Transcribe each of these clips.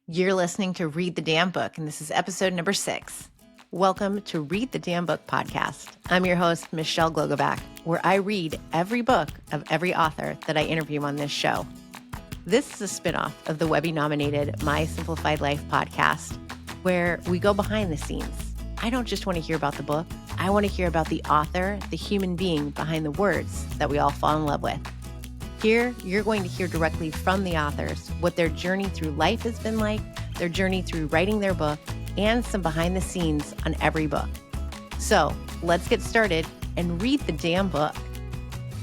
You're listening to Read the Damn Book, and this is episode number 6. Welcome to Read the Damn Book podcast. I'm your host, Michelle Glogovac, where I read every book of every author that I interview on this show. This is a spinoff of the Webby-nominated My Simplified Life podcast, where we go behind the scenes. I don't just want to hear about the book. I want to hear about the author, the human being behind the words that we all fall in love with. Here, you're going to hear directly from the authors what their journey through life has been like, their journey through writing their book, and some behind the scenes on every book. So let's get started and read the damn book.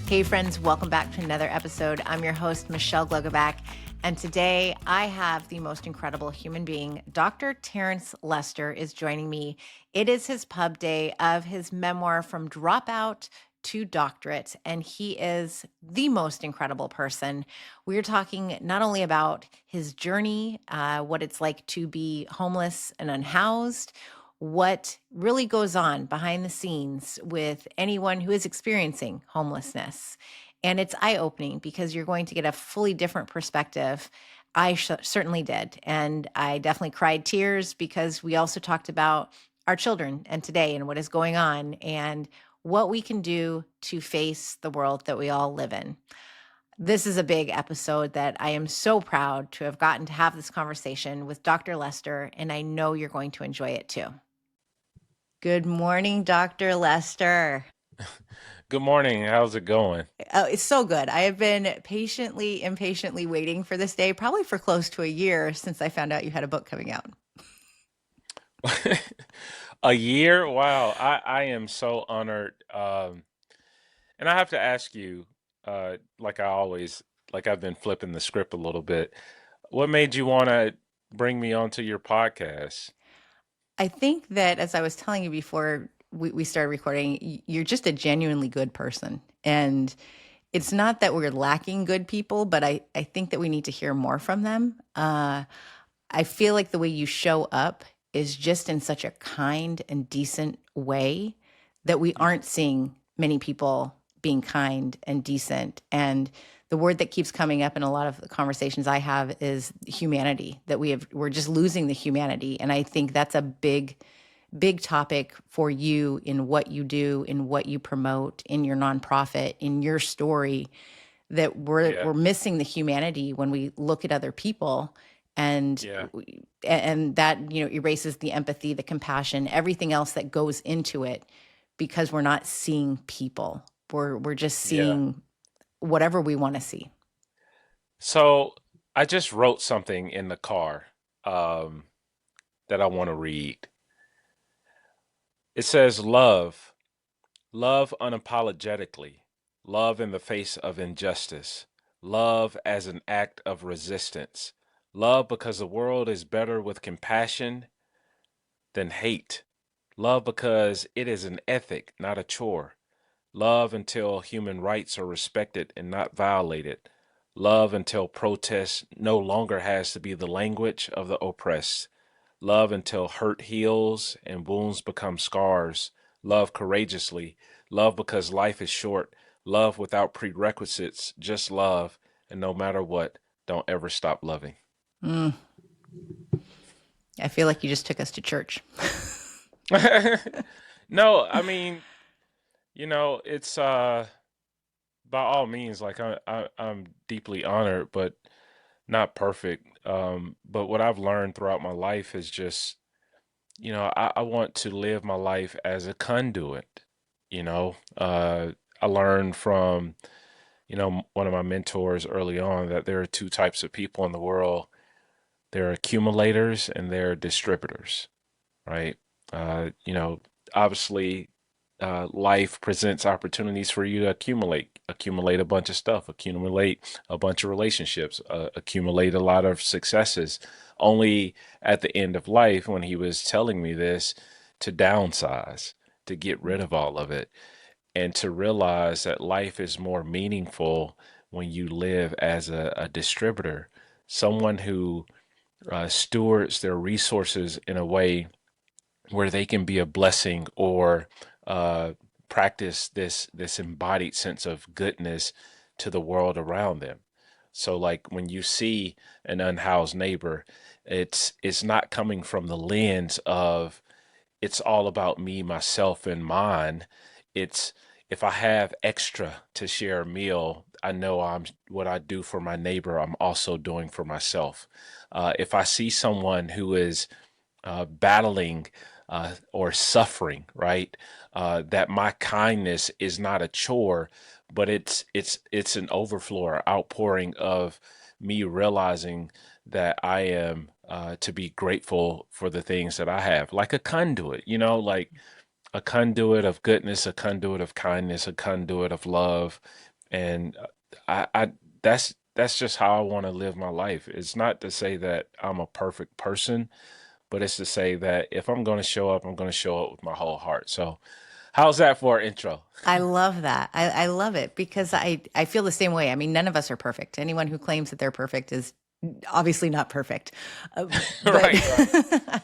Hey friends, welcome back to another episode. I'm your host, Michelle Glogovac, and today I have the most incredible human being. Dr. Terence Lester is joining me. It is his pub day of his memoir, From Dropout to Doctorate, and he is the most incredible person. We're talking not only about his journey, what it's like to be homeless and unhoused, what really goes on behind the scenes with anyone who is experiencing homelessness. And it's eye-opening because you're going to get a fully different perspective. I certainly did. And I definitely cried tears because we also talked about our children and today and what is going on and what we can do to face the world that we all live in. This is a big episode that I am so proud to have gotten to have this conversation with Dr. Lester, and I know you're going to enjoy it too. Good morning, Dr. Lester. Good morning. How's it going? Oh, it's so good. I have been impatiently waiting for this day, probably for close to a year since I found out you had a book coming out. A year? Wow. I am so honored. And I have to ask you, like I always, like I've been flipping the script a little bit. What made you want to bring me onto your podcast? I think that as I was telling you before we started recording, you're just a genuinely good person. And it's not that we're lacking good people, but I think that we need to hear more from them. I feel like the way you show up is just in such a kind and decent way that we aren't seeing many people being kind and decent. And the word that keeps coming up in a lot of the conversations I have is humanity, that we're just losing the humanity. And I think that's a big topic for you in what you do, in what you promote, in your nonprofit, in your story, that Yeah. we're missing the humanity when we look at other people, and Yeah. and that erases the empathy, the compassion, everything else that goes into it, because we're not seeing people. We're just Yeah. seeing whatever we want to see. So I just wrote something in the car um, that I want to read. It says, love unapologetically, love in the face of injustice, love as an act of resistance, love because the world is better with compassion than hate, love because it is an ethic, not a chore, love until human rights are respected and not violated, love until protest no longer has to be the language of the oppressed. Love until hurt heals and wounds become scars. Love courageously. Love because life is short. Love without prerequisites. Just love. And no matter what, don't ever stop loving. Mm, I feel like you just took us to church. No, I mean, it's by all means, like I'm deeply honored, but not perfect. But what I've learned throughout my life is just, I want to live my life as a conduit. You know, I learned from, one of my mentors early on that there are two types of people in the world. There are accumulators and there are distributors, right? You know, obviously, life presents opportunities for you to accumulate a bunch of stuff, accumulate a bunch of relationships, accumulate a lot of successes. Only at the end of life, when he was telling me this, to downsize, to get rid of all of it, and to realize that life is more meaningful when you live as a distributor, someone who stewards their resources in a way where they can be a blessing or uh, practice this embodied sense of goodness to the world around them. So like when you see an unhoused neighbor, it's not coming from the lens of it's all about me, myself, and mine. It's if I have extra to share a meal, I know I'm what I do for my neighbor, I'm also doing for myself. If I see someone who is battling or suffering, right? That my kindness is not a chore, but it's an overflow or outpouring of me realizing that I am to be grateful for the things that I have, like a conduit, like a conduit of goodness, a conduit of kindness, a conduit of love, and I that's just how I want to live my life. It's not to say that I'm a perfect person, but it's to say that if I'm going to show up, I'm going to show up with my whole heart. So, how's that for an intro? I love that. I love it because I feel the same way. I mean, none of us are perfect. Anyone who claims that they're perfect is obviously not perfect. But Right, right.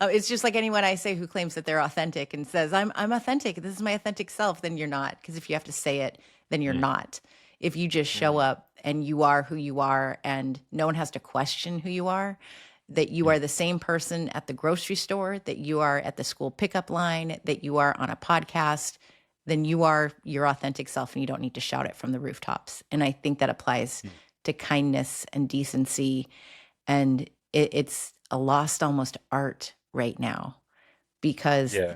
it's just like anyone I say who claims that they're authentic and says, I'm authentic. This is my authentic self. Then you're not. Because if you have to say it, then you're Mm, not. If you just show mm, up and you are who you are and no one has to question who you are, that you mm. are the same person at the grocery store, that you are at the school pickup line, that you are on a podcast, then you are your authentic self and you don't need to shout it from the rooftops. And I think that applies Mm. to kindness and decency. And it's a lost almost art right now because Yeah,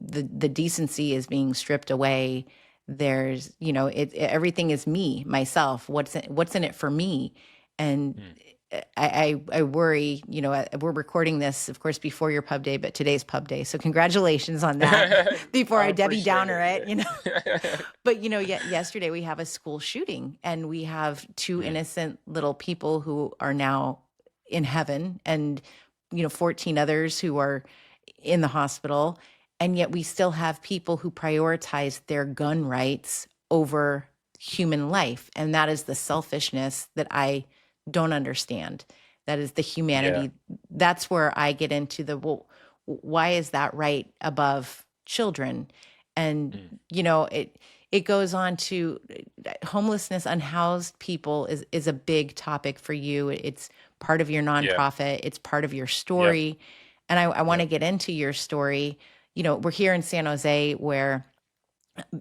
the decency is being stripped away. There's, everything is me, myself. What's in it for me? And mm. I worry, we're recording this, of course, before your pub day, but today's pub day. So congratulations on that before I I Debbie appreciate Downer it, it. Yeah. But, yesterday we have a school shooting and we have two Mm, innocent little people who are now in heaven and, 14 others who are in the hospital. And yet we still have people who prioritize their gun rights over human life. And that is the selfishness that I don't understand. That is the yeah. humanity. That's where I get into well, why is that right above children? And, Mm, it goes on to homelessness, unhoused people is a big topic for you. It's part of your yeah. nonprofit. It's part of your Yep. story. And I want to Yep. get into your story. We're here in San Jose where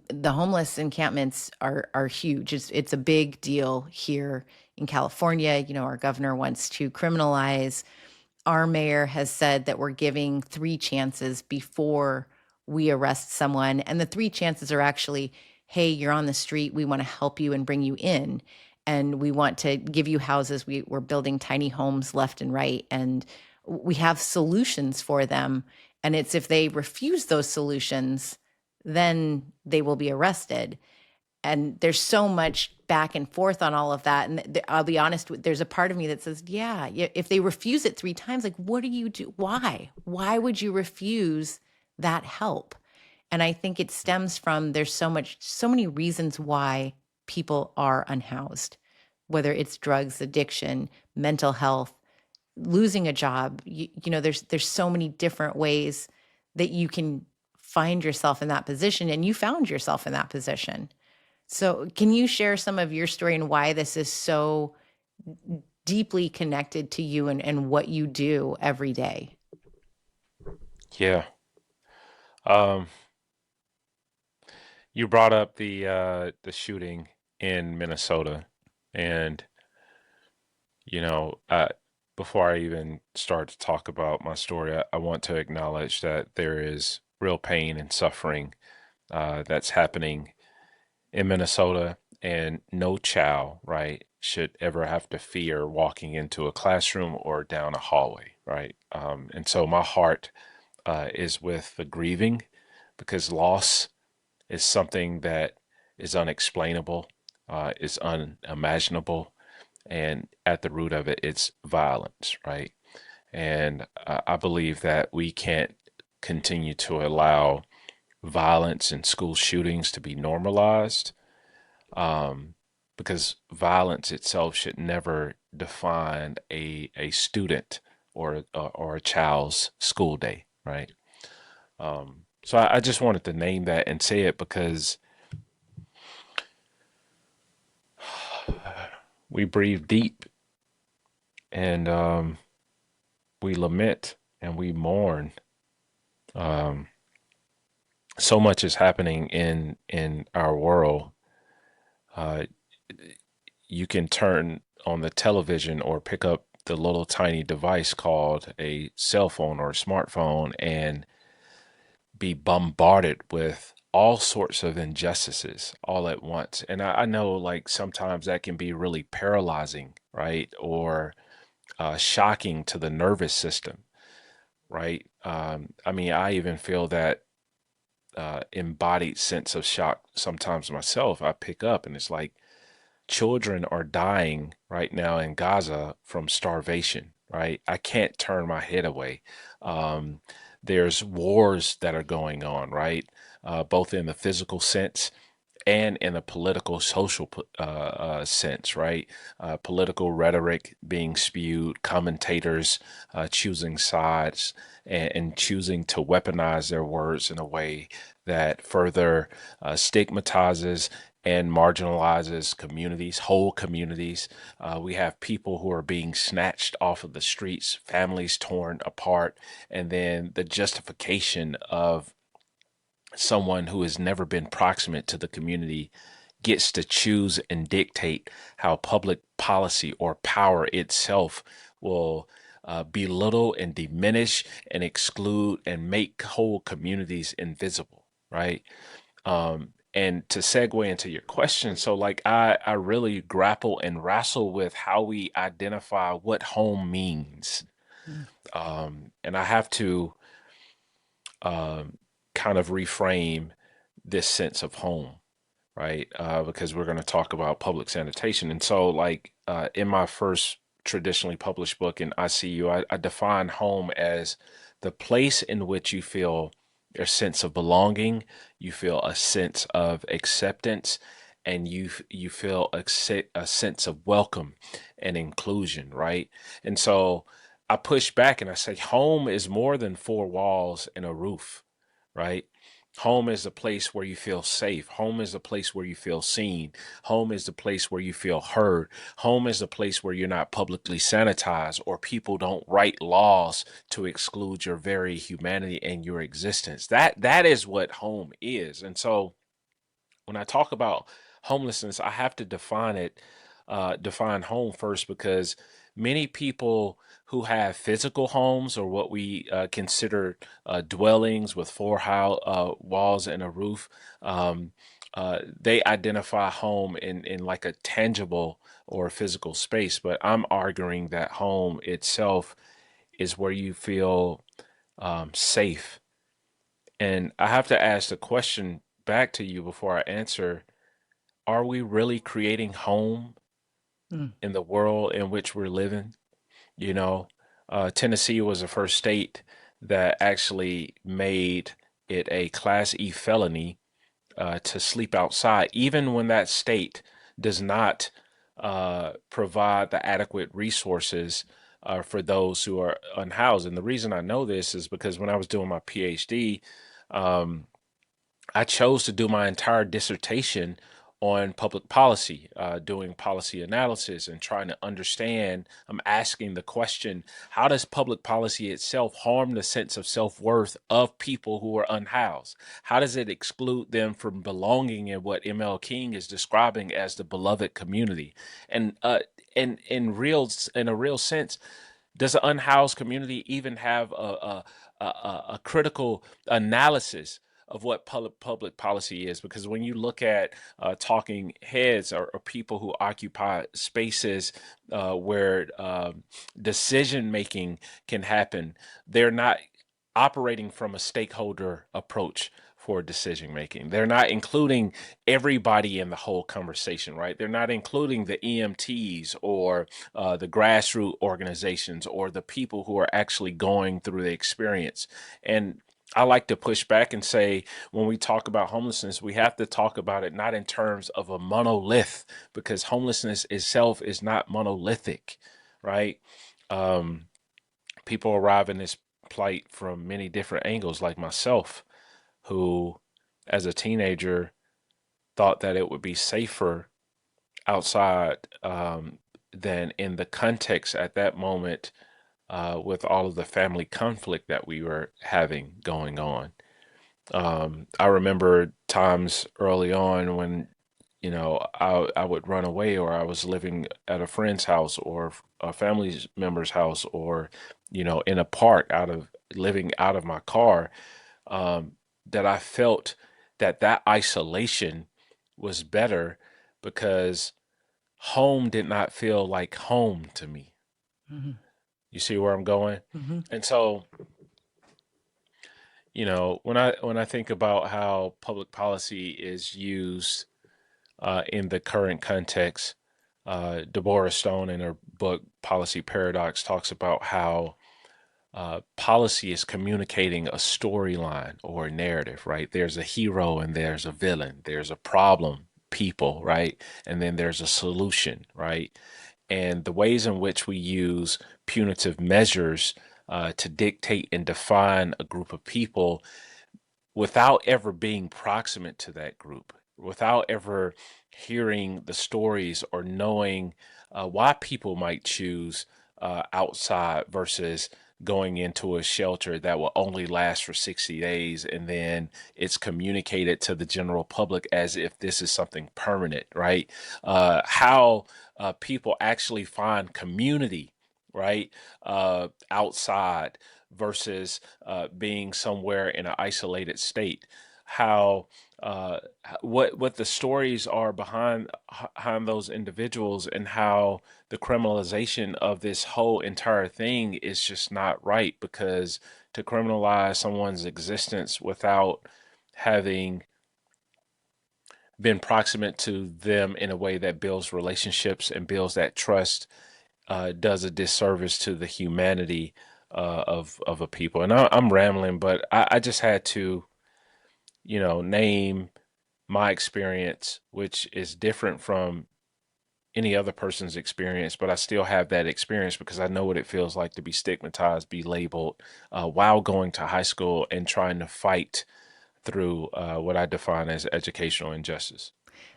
the homeless encampments are huge. It's a big deal here in California. Our governor wants to criminalize. Our mayor has said that we're giving three chances before we arrest someone. And the three chances are actually, hey, you're on the street. We want to help you and bring you in. And we want to give you houses. We're building tiny homes left and right. And we have solutions for them. And it's if they refuse those solutions, then they will be arrested. And there's so much back and forth on all of that. And I'll be honest, there's a part of me that says, yeah, if they refuse it three times, like, what do you do? Why would you refuse that help? And I think it stems from there's so many reasons why people are unhoused, whether it's drugs, addiction, mental health, losing a job. There's so many different ways that you can find yourself in that position, and you found yourself in that position. So, can you share some of your story and why this is so deeply connected to you and what you do every day? Yeah. Um, you brought up the shooting in Minnesota, and you know, uh, before I even start to talk about my story, I want to acknowledge that there is real pain and suffering that's happening in Minnesota, and no child, right, should ever have to fear walking into a classroom or down a hallway, right? And so my heart is with the grieving because loss is something that is unexplainable, is unimaginable, and at the root of it, it's violence, right? And I believe that we can't continue to allow violence and school shootings to be normalized, um, because violence itself should never define a student or a child's school day, right? So I just wanted to name that and say it because we breathe deep, and we lament and we mourn. Um, so much is happening in our world. Uh, you can turn on the television or pick up the little tiny device called a cell phone or a smartphone and be bombarded with all sorts of injustices all at once. And I know, like, sometimes that can be really paralyzing, right? Or shocking to the nervous system, right? I mean, I even feel that embodied sense of shock sometimes myself. I pick up and it's like children are dying right now in Gaza from starvation, right? I can't turn my head away. Um, there's wars that are going on, right? Both in the physical sense and in a political, social sense, right? Political rhetoric being spewed, commentators choosing sides and choosing to weaponize their words in a way that further stigmatizes and marginalizes communities, whole communities. We have people who are being snatched off of the streets, families torn apart, and then the justification of someone who has never been proximate to the community gets to choose and dictate how public policy or power itself will belittle and diminish and exclude and make whole communities invisible, right? And to segue into your question, so like I really grapple and wrestle with how we identify what home means. Mm. And I have to um, kind of reframe this sense of home, right? Because we're going to talk about public sanitation. And so, like, in my first traditionally published book in ICU, I define home as the place in which you feel a sense of belonging, you feel a sense of acceptance, and you feel a sense of welcome and inclusion, right? And so I push back and I say, home is more than four walls and a roof, right? Home is a place where you feel safe. Home is a place where you feel seen. Home is the place where you feel heard. Home is the place where you're not publicly sanitized or people don't write laws to exclude your very humanity and your existence. That is what home is. And so when I talk about homelessness, I have to define home first, because many people who have physical homes, or what we consider dwellings with walls and a roof, they identify home in like a tangible or physical space. But I'm arguing that home itself is where you feel safe. And I have to ask the question back to you before I answer: are we really creating home Mm. in the world in which we're living? You know, Tennessee was the first state that actually made it a Class E felony to sleep outside, even when that state does not provide the adequate resources for those who are unhoused. And the reason I know this is because when I was doing my PhD, um, I chose to do my entire dissertation on public policy, doing policy analysis and trying to understand. I'm asking the question: how does public policy itself harm the sense of self worth of people who are unhoused? How does it exclude them from belonging in what ML King is describing as the beloved community? And in a real sense, does the unhoused community even have a critical analysis of what public policy is? Because when you look at talking heads, or people who occupy spaces where decision making can happen, they're not operating from a stakeholder approach for decision making. They're not including everybody in the whole conversation, right? They're not including the EMTs or the grassroots organizations or the people who are actually going through the experience. And I like to push back and say, when we talk about homelessness, we have to talk about it not in terms of a monolith, because homelessness itself is not monolithic, right? Um, People arrive in this plight from many different angles, like myself, who, as a teenager, thought that it would be safer outside than in the context at that moment with all of the family conflict that we were having going on. I remember times early on when, I would run away, or I was living at a friend's house or a family member's house, or, in a park living out of my car, um, that I felt that isolation was better because home did not feel like home to me. Hmm. You see where I'm going? Hmm. And so, when I think about how public policy is used in the current context, Deborah Stone in her book Policy Paradox talks about how policy is communicating a storyline or a narrative, right? There's a hero and there's a villain. There's a problem, people, right? And then there's a solution, right? And the ways in which we use punitive measures to dictate and define a group of people without ever being proximate to that group, without ever hearing the stories or knowing why people might choose outside versus going into a shelter that will only last for 60 days, and then it's communicated to the general public as if this is something permanent, right? How people actually find community, right? Outside versus being somewhere in an isolated state. How what the stories are behind those individuals, and how the criminalization of this whole entire thing is just not right, because to criminalize someone's existence without having been proximate to them in a way that builds relationships and builds that trust does a disservice to the humanity of a people. And I'm rambling, but I just had to, name my experience, which is different from any other person's experience, but I still have that experience because I know what it feels like to be stigmatized, be labeled while going to high school and trying to fight through what I define as educational injustice.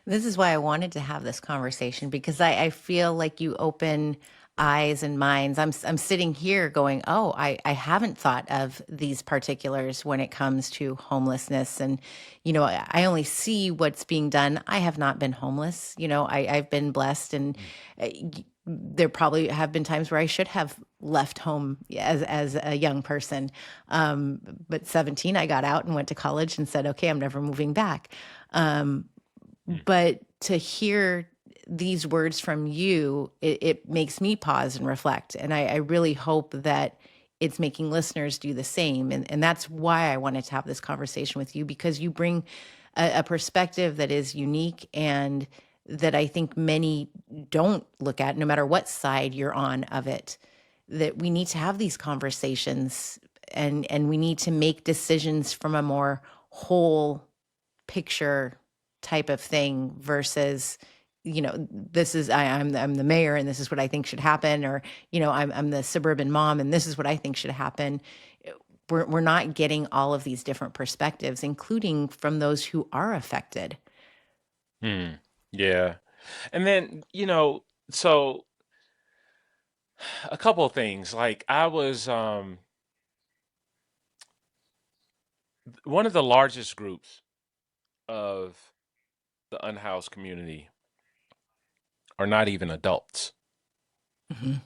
This is why I wanted to have this conversation because I feel like you open eyes and minds. I'm sitting here going, oh, I haven't thought of these particulars when it comes to homelessness. And, I only see what's being done. I have not been homeless. I've been blessed, and uh, there probably have been times where I should have left home as a young person. But 17, I got out and went to college and said, okay, I'm never moving back. Um, Mm. but to hear these words from you, it makes me pause and reflect. And I really hope that it's making listeners do the same. And that's why I wanted to have this conversation with you, because you bring a perspective that is unique and that I think many don't look at, no matter what side you're on of it. That we need to have these conversations, and we need to make decisions from a more whole picture type of thing versus, this is I'm the mayor and this is what I think should happen, or I'm the suburban mom and this is what I think should happen. We're not getting all of these different perspectives, including from those who are affected. Hmm. Yeah. And then, so a couple of things. Like I was one of the largest groups of the unhoused community are not even adults. Mhm.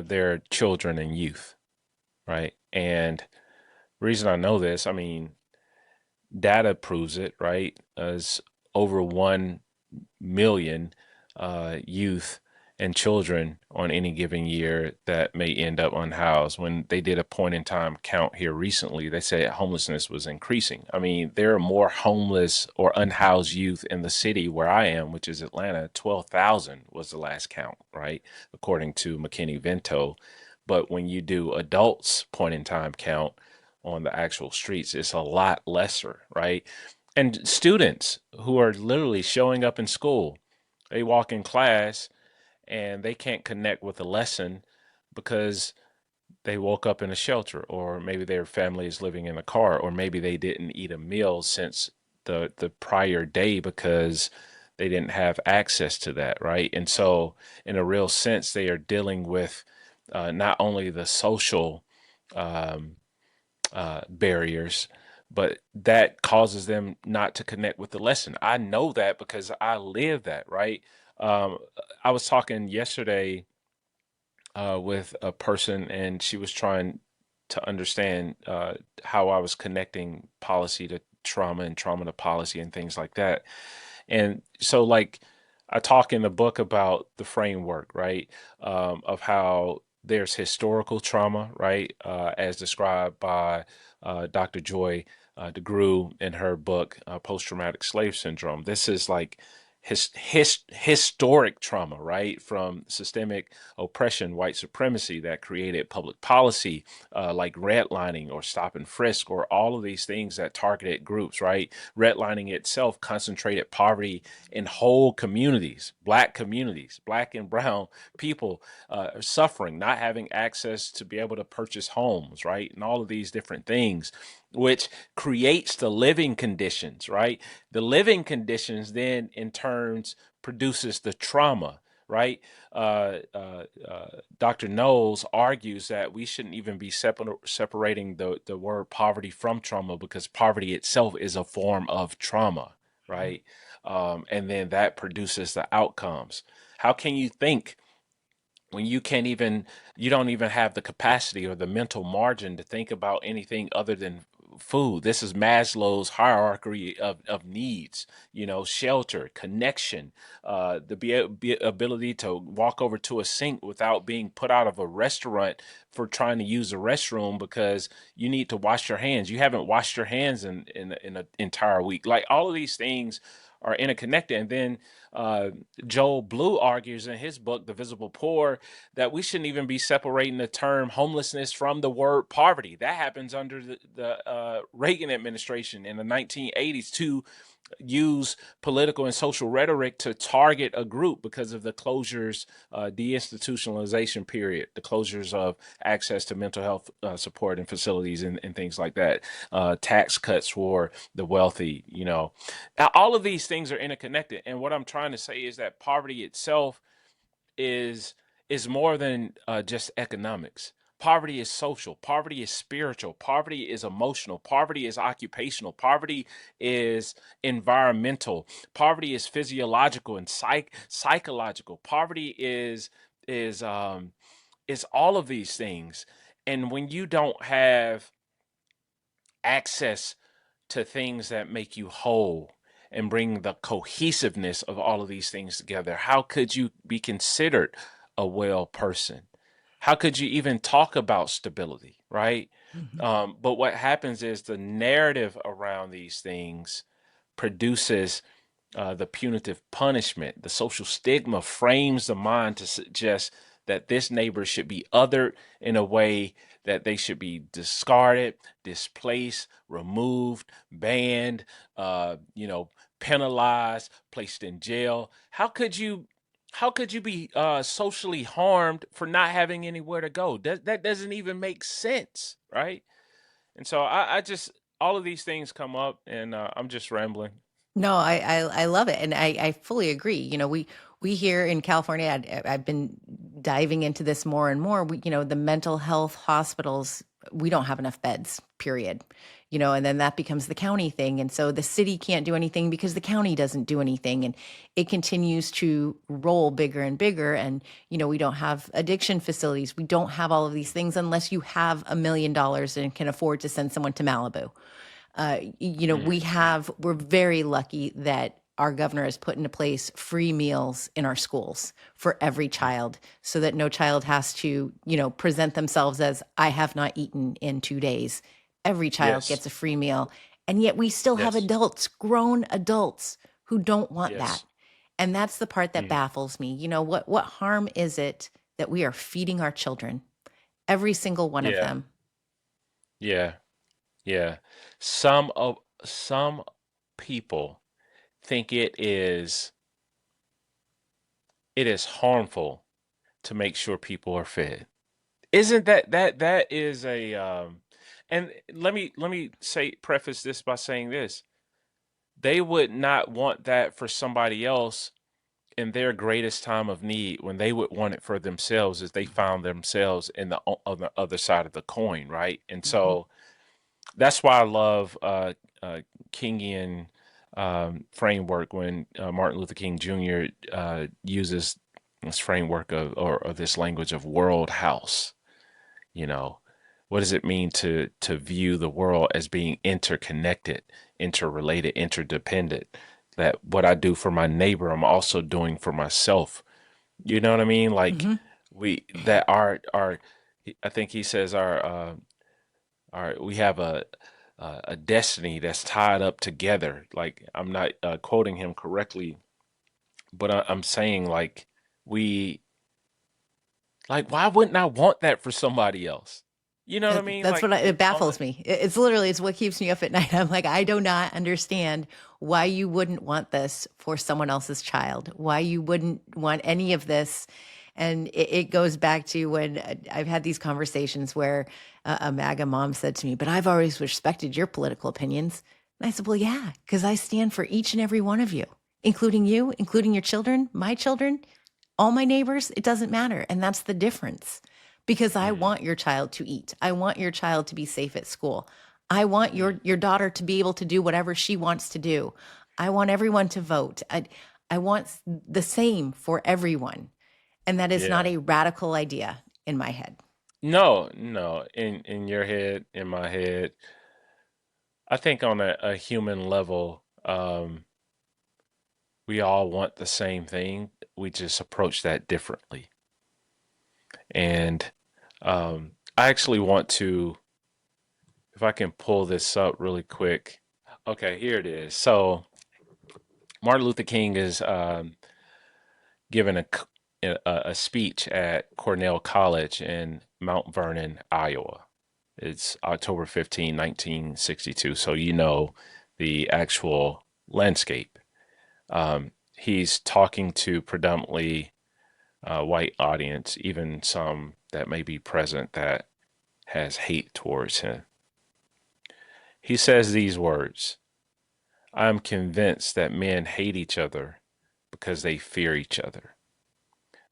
They're children and youth, right? And the reason I know this, I mean, data proves it, right? As over 1 million youth and children on any given year that may end up unhoused. When they did a point in time count here recently, they said homelessness was increasing. I mean, there are more homeless or unhoused youth in the city where I am, which is Atlanta. 12,000 was the last count, right? According to McKinney-Vento. But when you do adults point in time count on the actual streets, it's a lot lesser, right? And students who are literally showing up in school, they walk in class and they can't connect with a lesson because they woke up in a shelter, or maybe their family is living in a car, or maybe they didn't eat a meal since the prior day because they didn't have access to that, right? And so, in a real sense, they are dealing with not only the social um, barriers, but that causes them not to connect with the lesson. I know that because I live that, right? Um, I was talking yesterday with a person, and she was trying to understand how I was connecting policy to trauma and trauma to policy and things like that. And so, like, I talk in the book about the framework, right, of how there's historical trauma, right, as described by Dr. Joy DeGruy in her book, Post Traumatic Slave Syndrome. This is like historic trauma, right, from systemic oppression, white supremacy that created public policy like redlining or stop and frisk, or all of these things that targeted groups, right? Redlining itself concentrated poverty in whole communities, black and brown people suffering, not having access to be able to purchase homes, right? And all of these different things, which creates the living conditions, right? The living conditions then in turns produces the trauma, right? Dr. Knowles argues that we shouldn't even be separating the word poverty from trauma, because poverty itself is a form of trauma, right? And then that produces the outcomes. How can you think when you don't even have the capacity or the mental margin to think about anything other than food? This is Maslow's hierarchy of needs, shelter, connection, the ability to walk over to a sink without being put out of a restaurant for trying to use a restroom because you need to wash your hands. You haven't washed your hands in an entire week. Like, all of these things are interconnected. And then uh, Joel Blue argues in his book, The Visible Poor, that we shouldn't even be separating the term homelessness from the word poverty. That happens under the Reagan administration in the 1980s to use political and social rhetoric to target a group because of the closures, deinstitutionalization period, the closures of access to mental health support and facilities and things like that, tax cuts for the wealthy. Now, all of these things are interconnected. And what I'm trying to say is that poverty itself is is more than just economics. Poverty is social. Poverty is spiritual. Poverty is emotional. Poverty is occupational. Poverty is environmental. Poverty is physiological and psychological. Poverty is is all of these things. And when you don't have access to things that make you whole and bring the cohesiveness of all of these things together, how could you be considered a well person? How could you even talk about stability, right? Mhm. But what happens is the narrative around these things produces the punitive punishment. The social stigma frames the mind to suggest that this neighbor should be othered in a way that they should be discarded, displaced, removed, banned, penalized, placed in jail. How could you be socially harmed for not having anywhere to go? That doesn't even make sense, right? And so I just all of these things come up, and I'm just rambling. No, I love it, and I fully agree. We here in California, I've been diving into this more and more. The mental health hospitals, we don't have enough beds, period. And then that becomes the county thing, and so the city can't do anything because the county doesn't do anything, and it continues to roll bigger and bigger. And we don't have addiction facilities. We don't have all of these things unless you have $1 million and can afford to send someone to Malibu. Mm, We're very lucky that our governor has put into place free meals in our schools for every mm. child so that no child has to, present themselves as, I have not eaten in 2 days. Every child Yes, gets a free meal. And yet we still have yes, adults, grown adults, who don't want that. yes. And that's the part that Mm. baffles me. What harm is it that we are feeding our children, every single one of Yeah, them? yeah, yeah. Some people think it is harmful to make sure people are fed. Isn't that is a and let me say preface this by saying this. they would not want that for somebody else in their greatest time of need, when they would want it for themselves, as they found themselves on the other side of the coin, right? And Mhm. so that's why I love Kingian framework, when Martin Luther King Jr. Uses this framework or this language of world house. You know, what does it mean to view the world as being interconnected, interrelated, interdependent? That what I do for my neighbor, I'm also doing for myself. You know what I mean? Like Mhm. we that our I think he says our we have a destiny that's tied up together. Like, I'm not quoting him correctly, but I'm saying, like, we like, why wouldn't I want that for somebody else? You know what I mean? That's Like, what it on baffles the me. It's literally, it's what keeps me up at night. I'm like, I do not understand why you wouldn't want this for someone else's child, why you wouldn't want any of this. And it goes back to when I've had these conversations where a MAGA mom said to me, but I've always respected your political opinions. And I said, well, yeah, because I stand for each and every one of you, including your children, my children, all my neighbors. It doesn't matter. And that's the difference, because I Mm, want your child to eat. I want your child to be safe at school. I want mm, your daughter to be able to do whatever she wants to do. I want everyone to vote. I want the same for everyone. And that is not yeah. a radical idea in my head. No, no. In your head, in my head, I think on a human level, we all want the same thing. We just approach that differently. And I actually want to, if I can pull this up really quick. Okay, here it is. So Martin Luther King is giving a speech at Cornell College in Mount Vernon, Iowa. It's October 15, 1962. So you know the actual landscape. He's talking to predominantly white audience, even some that may be present that has hate towards him. He says these words: I am convinced that men hate each other because they fear each other.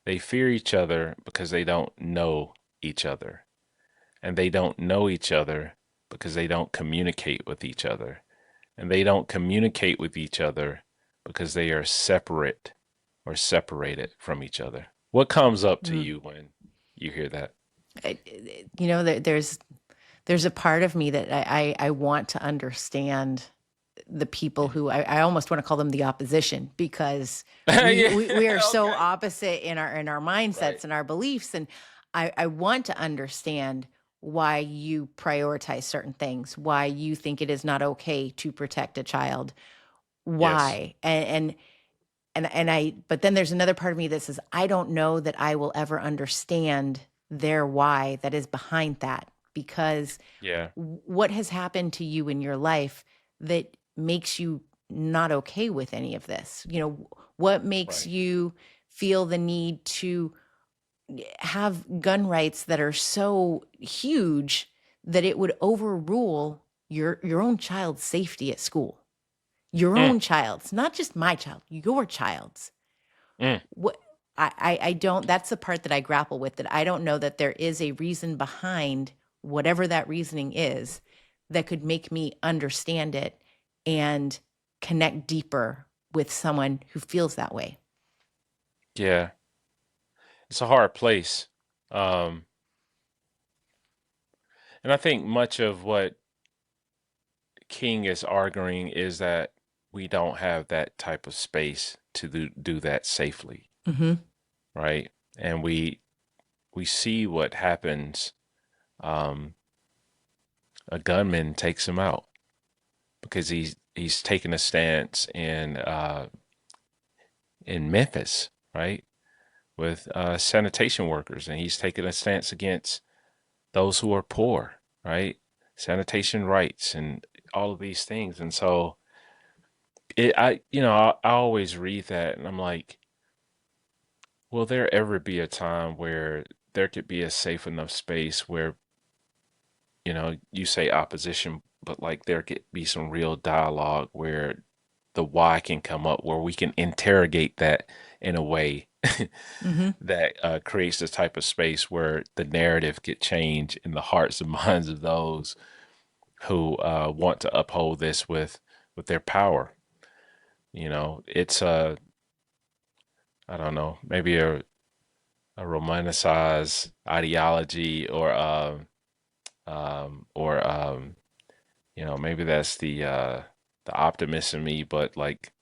They fear each other because they don't know each other. And they don't know each other because they don't communicate with each other. And they don't communicate with each other because they are separate or separated from each other. What comes up to Mm. you when you hear that? There's a part of me that I want to understand the people who I almost want to call them the opposition, because Yeah. we are so Okay. opposite in our Right. mindsets and our beliefs. And I want to understand why you prioritize certain things, why you think it is not okay to protect a child, Yes. why. But then there's another part of me that says, I don't know that I will ever understand their why that is behind that, because Yeah. what has happened to you in your life that makes you not okay with any of this? What makes Right. you feel the need to have gun rights that are so huge that it would overrule your own child's safety at school? Your Mm, own child's, not just my child, your child's. mm. What I don't, that's the part that I grapple with, that I don't know that there is a reason behind whatever that reasoning is that could make me understand it and connect deeper with someone who feels that way. Yeah. It's a hard place. Um, and I think much of what King is arguing is that we don't have that type of space to do that safely, Mm-hmm. right? And we see what happens. Um, a gunman takes him out because he's taking a stance in Memphis, right, with sanitation workers, and he's taking a stance against those who are poor, right? Sanitation rights and all of these things. And so I always read that and I'm like, will there ever be a time where there could be a safe enough space where, you say opposition, but like there could be some real dialogue where the why can come up, where we can interrogate that in a way Mm-hmm. that creates this type of space where the narrative get changed in the hearts and minds of those who want to uphold this with their power. It's I don't know, maybe a romanticized ideology, or maybe that's the optimist in me, but like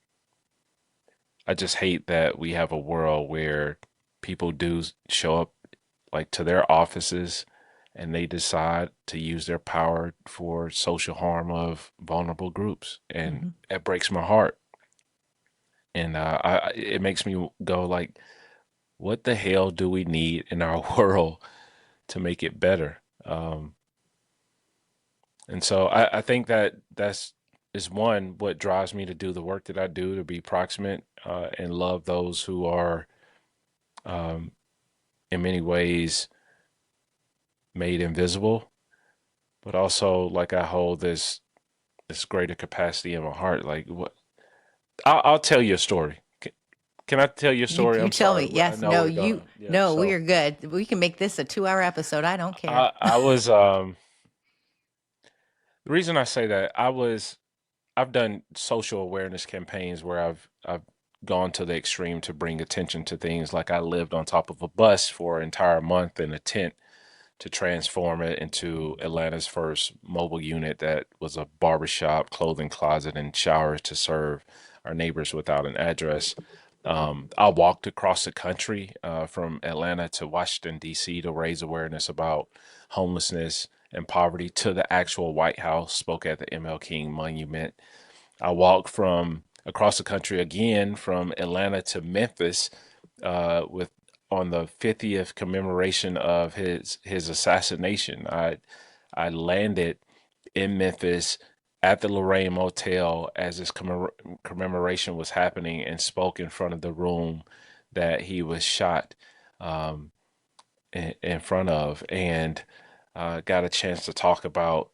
I just hate that we have a world where people do show up like to their offices and they decide to use their power for social harm of vulnerable groups, and Mm-hmm. it breaks my heart. And it makes me go like, what the hell do we need in our world to make it better? And so I think that that's is one what drives me to do the work that I do, to be proximate and love those who are um, in many ways made invisible, but also like I hold this greater capacity in my heart. Like what? I'll tell you a story. Can I tell you a You story? you I'm tell sorry. me. I Yes. know No. we're You. gonna. Yeah. No. We So are good. We can make this a 2-hour episode. I don't care. I was the reason I say that I've done social awareness campaigns where I've gone to the extreme to bring attention to things. Like I lived on top of a bus for an entire month in a tent to transform it into Atlanta's first mobile unit that was a barbershop, clothing closet, and showers to serve our neighbors without an address. I walked across the country from Atlanta to Washington, D.C. to raise awareness about homelessness and poverty to the actual White House, spoke at the ML King Monument. I walked from across the country again from Atlanta to Memphis with on the 50th commemoration of his assassination. I landed in Memphis at the Lorraine Motel as this commemoration was happening and spoke in front of the room that he was shot um, in front of, and got a chance to talk about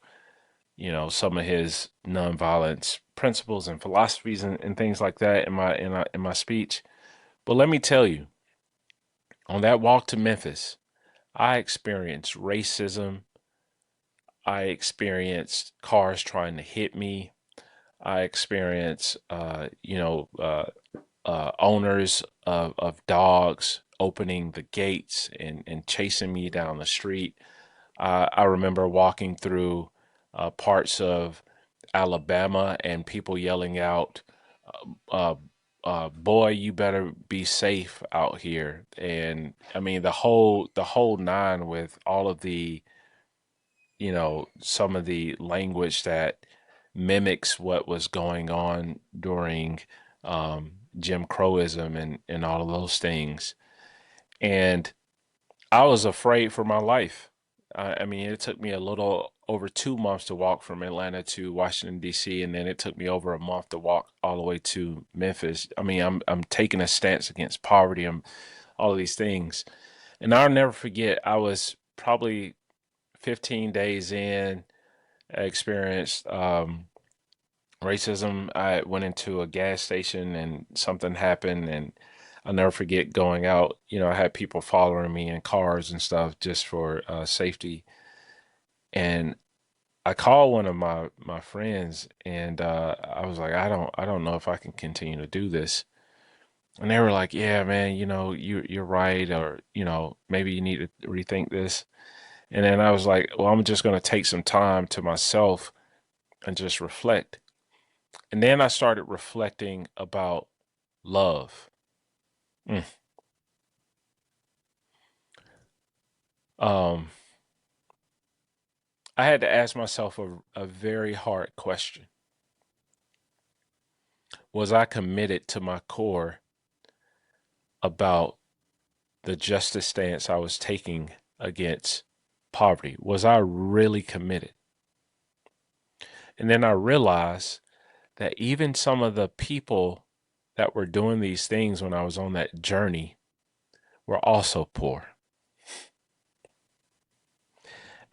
some of his nonviolence principles and philosophies and things like that in my speech. But let me tell you, on that walk to Memphis, I experienced racism. I experienced cars trying to hit me. I experienced, owners of dogs opening the gates and chasing me down the street. I remember walking through parts of Alabama and people yelling out, uh, "Boy, you better be safe out here." And I mean the whole nine, with all of the some of the language that mimics what was going on during Jim Crowism and all of those things. And I was afraid for my life. I mean, it took me a little over 2 months to walk from Atlanta to Washington D.C., and then it took me over a month to walk all the way to Memphis. I mean, I'm taking a stance against poverty and all of these things. And I'll never forget. I was probably 15 days in. I experienced racism. I went into a gas station and something happened, and I'll never forget going out. I had people following me in cars and stuff just for safety. And I called one of my friends, and I was like, I don't know if I can continue to do this. And they were like, "Yeah, man, you're right, or maybe you need to rethink this." And then I was like, "Well, I'm just going to take some time to myself and just reflect." And then I started reflecting about love. Mm. Um, I had to ask myself a very hard question. Was I committed to my core about the justice stance I was taking against poverty? Was I really committed? And then I realized that even some of the people that were doing these things when I was on that journey were also poor.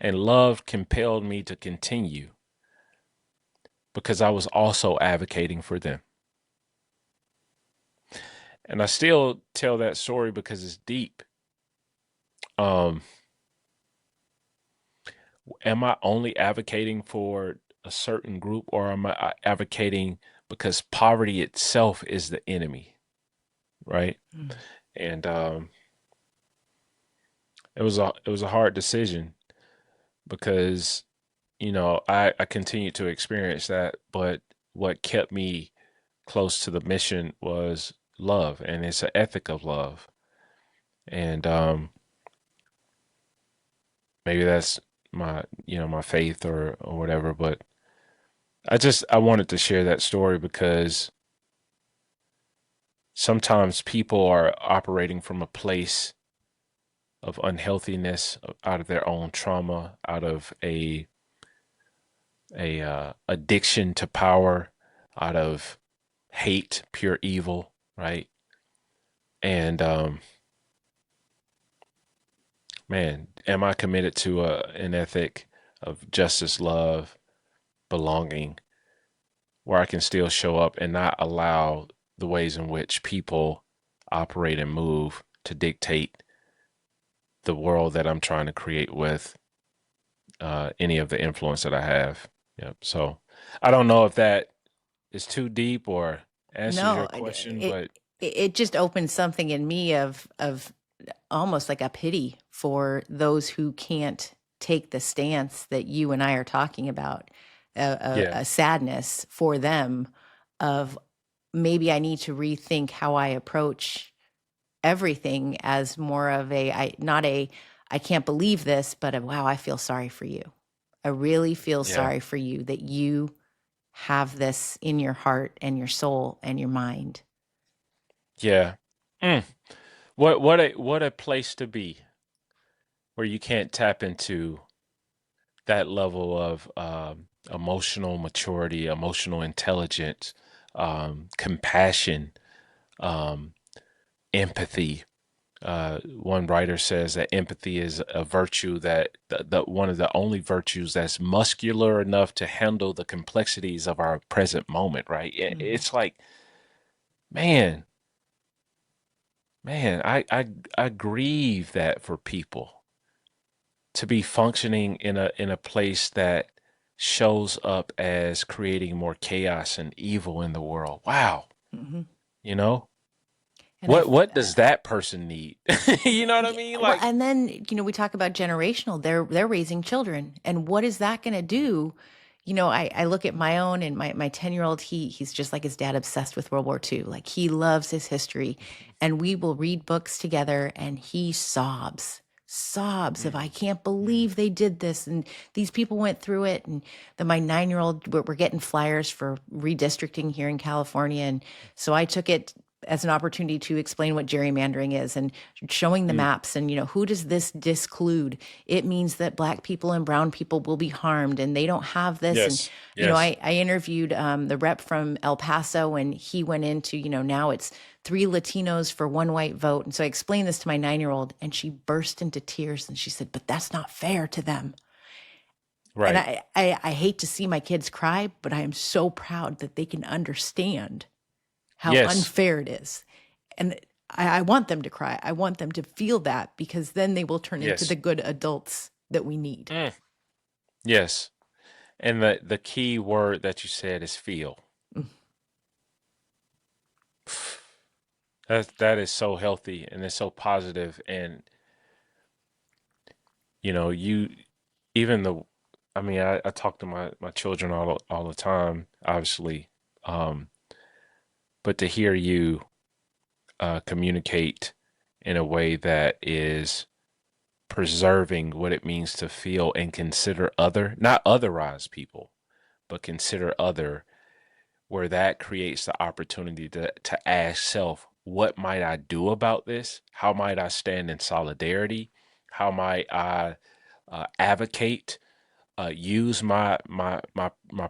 And love compelled me to continue because I was also advocating for them. And I still tell that story because it's deep. Um, am I only advocating for a certain group, or am I advocating because poverty itself is the enemy, right? Mm. And it was a hard decision because I continued to experience that, but what kept me close to the mission was love, and it's an ethic of love. And maybe that's my faith or whatever, but I wanted to share that story because sometimes people are operating from a place of unhealthiness, out of their own trauma, out of a addiction to power, out of hate, pure evil, right? And man, am I committed to an ethic of justice, love, belonging, where I can still show up and not allow the ways in which people operate and move to dictate the world that I'm trying to create with any of the influence that I have. Yep. So I don't know if that is too deep or answers No, your question, it but it just opened something in me of almost like a pity for those who can't take the stance that you and I are talking about, yeah, a sadness for them of maybe I need to rethink how I approach everything as more of not a I can't believe this, but a wow, I feel sorry for you. I really feel yeah, sorry for you that you have this in your heart and your soul and your mind. yeah. Mm. What a place to be where you can't tap into that level of emotional maturity, emotional intelligence, compassion, um, empathy. One writer says that empathy is a virtue that one of the only virtues that's muscular enough to handle the complexities of our present moment. Right? Mhm. It's like, man, man, I grieve that for people to be functioning in a place that shows up as creating more chaos and evil in the world. Wow. Mhm. You know, And what does that person need? You know what I yeah, mean? well, Like, and then we talk about generational. They're raising children, and what is that going to do? I look at my own and my 10-year-old. He's just like his dad, obsessed with World War II. Like he loves his history, and we will read books together, and he sobs of mm, I can't mm, believe they did this, and these people went through it. And then my 9-year-old, we're getting flyers for redistricting here in California, and so I took it as an opportunity to explain what gerrymandering is and showing the mm. maps and who does this disclude. It means that black people and brown people will be harmed and they don't have this. And Yes, yes, I interviewed the rep from El Paso, and he went into now it's 3 Latinos for 1 white vote. And so I explained this to my 9-year-old, and she burst into tears and she said, but that's not fair to them. And right. I hate to see my kids cry, but I am so proud that they can understand how Yes, unfair it is. And I want them to cry. I want them to feel that, because then they will turn into the yes, good adults that we need. mm, yes. And the key word that you said is feel. Mm. That is so healthy and it's so positive. And you even the I mean, I talk to my children all the time, obviously. Um, but to hear you communicate in a way that is preserving what it means to feel and consider other, not otherize people, but consider other, where that creates the opportunity to ask self, what might I do about this? How might I stand in solidarity? How might I advocate? Use my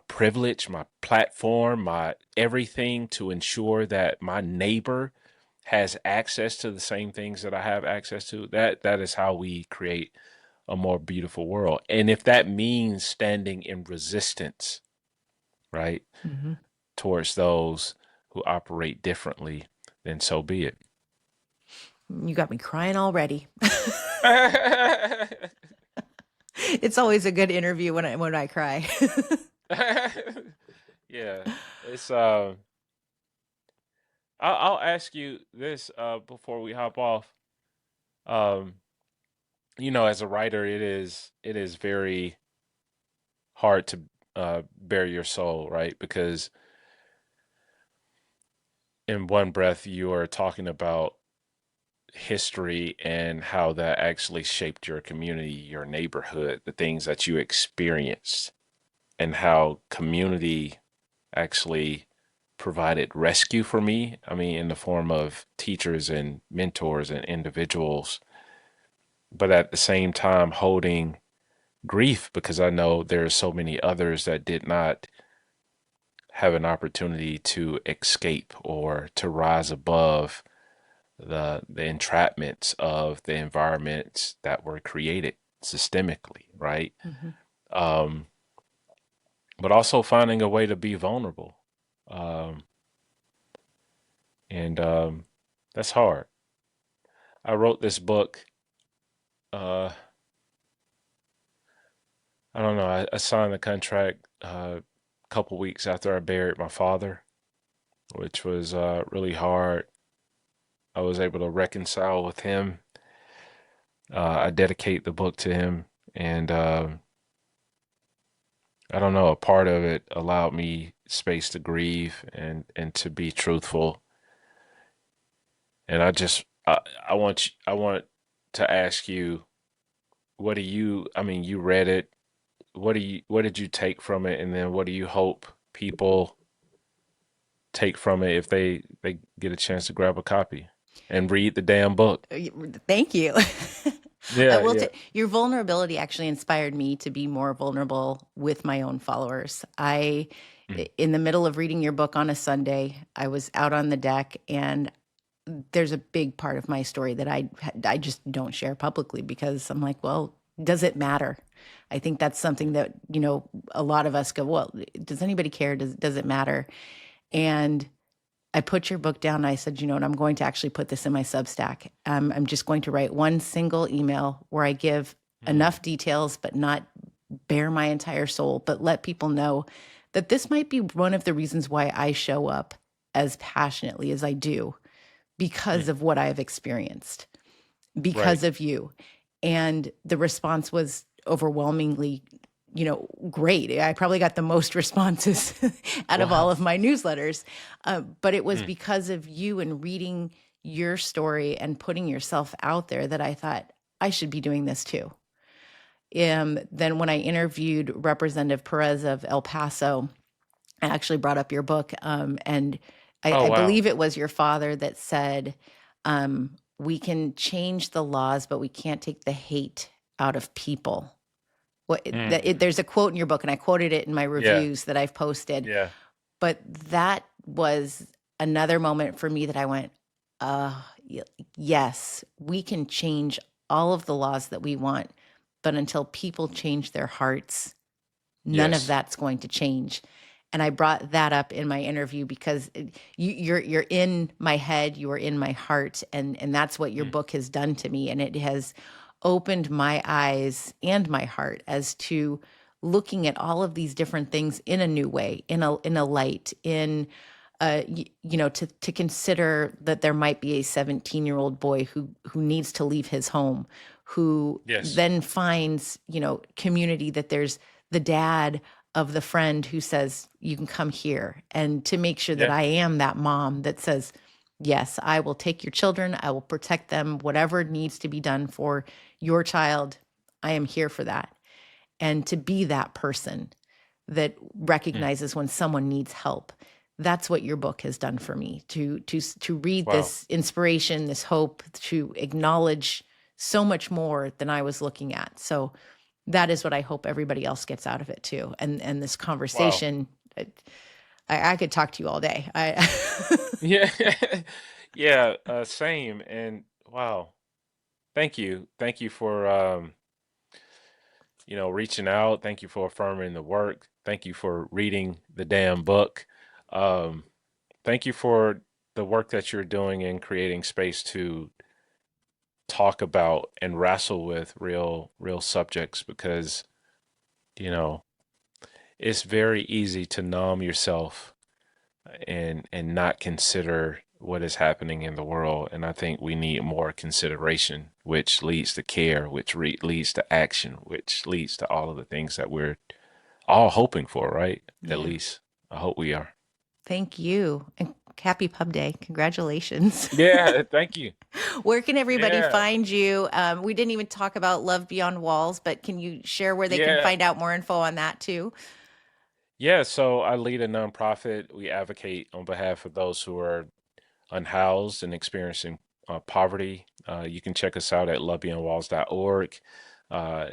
privilege, my platform, my everything to ensure that my neighbor has access to the same things that I have access to. That is how we create a more beautiful world. And if that means standing in resistance, right, Mm-hmm. towards those who operate differently, then so be it. You got me crying already. It's always a good interview when I cry. Yeah, it's I'll ask you this before we hop off. Um, as a writer, it is very hard to bare your soul, right? Because in one breath you are talking about history and how that actually shaped your community, your neighborhood, the things that you experienced, and how community actually provided rescue for me. I mean, in the form of teachers and mentors and individuals, but at the same time holding grief because I know there are so many others that did not have an opportunity to escape or to rise above the entrapments of the environments that were created systemically, right? Mhm. Um, but also finding a way to be vulnerable. Um, and That's hard. I wrote this book. Uh, I don't know. I signed the contract a couple weeks after I buried my father, which was really hard. I was able to reconcile with him. I dedicate the book to him, and I don't know. A part of it allowed me space to grieve and to be truthful. And I want to ask you, what do you? I mean, you read it. What did you take from it, and then what do you hope people take from it if they get a chance to grab a copy and read the damn book? Thank you. I Yeah, will yeah. say your vulnerability actually inspired me to be more vulnerable with my own followers. Mm, In the middle of reading your book on a Sunday, I was out on the deck, and there's a big part of my story that I just don't share publicly because I'm like, well, does it matter? I think that's something that, a lot of us go, well, does anybody care? Does it matter? And I put your book down and I said, you know what, I'm going to actually put this in my Substack. I'm just going to write one single email where I give mm, enough details, but not bare my entire soul, but let people know that this might be one of the reasons why I show up as passionately as I do because mm. of what I've experienced, Right. because of you. And the response was overwhelmingly, great. I probably got the most responses out of all Wow. of my newsletters. But it was Mm, because of you and reading your story and putting yourself out there that I thought I should be doing this too. Then when I interviewed Representative Perez of El Paso, I actually brought up your book, and oh I wow. believe it was your father that said, "We can change the laws, but we can't take the hate out of people." Mm, There's a quote in your book, and I quoted it in my yeah. reviews that I've posted. Yeah. But that was another moment for me that I went, yes, we can change all of the laws that we want, but until people change their hearts, none of Yes. that's going to change. And I brought that up in my interview because you're in my head, you are in my heart, and that's what your Mm, book has done to me, and it has opened my eyes and my heart as to looking at all of these different things in a new way, in a light, to consider that there might be a 17-year-old boy who needs to leave his home, who yes. then finds, community, that there's the dad of the friend who says, you can come here, and to make sure that Yeah. I am that mom that says, yes, I will take your children, I will protect them, whatever needs to be done for your child, I am here for that. And to be that person that Mm, recognizes when someone needs help. That's what your book has done for me, to read wow. this inspiration, this hope, to acknowledge so much more than I was looking at. So that is what I hope everybody else gets out of it too. And this Wow. conversation, I could talk to you all day. I Yeah. Yeah, same. And wow. Thank you. Thank you for reaching out. Thank you for affirming the work. Thank you for reading the damn book. Um, Thank you for the work that you're doing in creating space to talk about and wrestle with real subjects, because you know it's very easy to numb yourself and not consider what is happening in the world. And I think we need more consideration, which leads to care, which leads to action, which leads to all of the things that we're all hoping for, right? At Yeah. least I hope we are. Thank you. And happy Pub Day. Congratulations. Yeah, thank you. Where can everybody Yeah, find you? We didn't even talk about Love Beyond Walls, but can you share where they can yeah. find out more info on that too? Yeah, so I lead a nonprofit. We advocate on behalf of those who are unhoused and experiencing poverty. You can check us out at lovebeyondwalls.org, uh,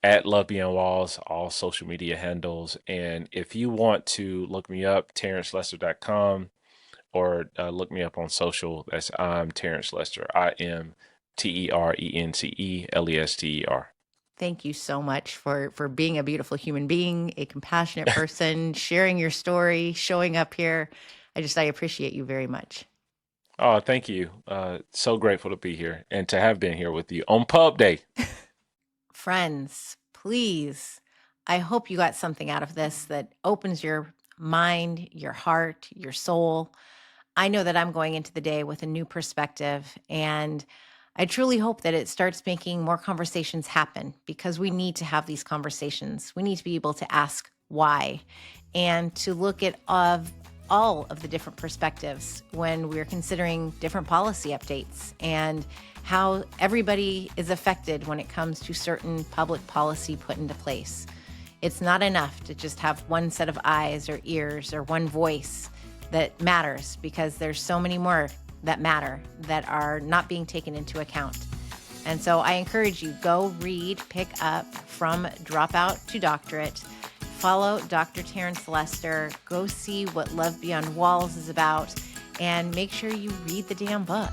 at Love Beyond Walls, all social media handles. And if you want to look me up, terencelester.com, or look me up on social. That's I'm Terence Lester. IMTERENCELESTER. Thank you so much for being a beautiful human being, a compassionate person, sharing your story, showing up here. I appreciate you very much. Oh, thank you. So grateful to be here and to have been here with you on Pub Day. Friends, please, I hope you got something out of this that opens your mind, your heart, your soul. I know that I'm going into the day with a new perspective, and I truly hope that it starts making more conversations happen, because we need to have these conversations. We need to be able to ask why and to look at all of the different perspectives when we're considering different policy updates and how everybody is affected when it comes to certain public policy put into place. It's not enough to just have one set of eyes or ears or one voice that matters, because there's so many more that matter that are not being taken into account. And so I encourage you, go read, pick up From Dropout to Doctorate, follow Dr. Terence Lester, go see what Love Beyond Walls is about, and make sure you read the damn book.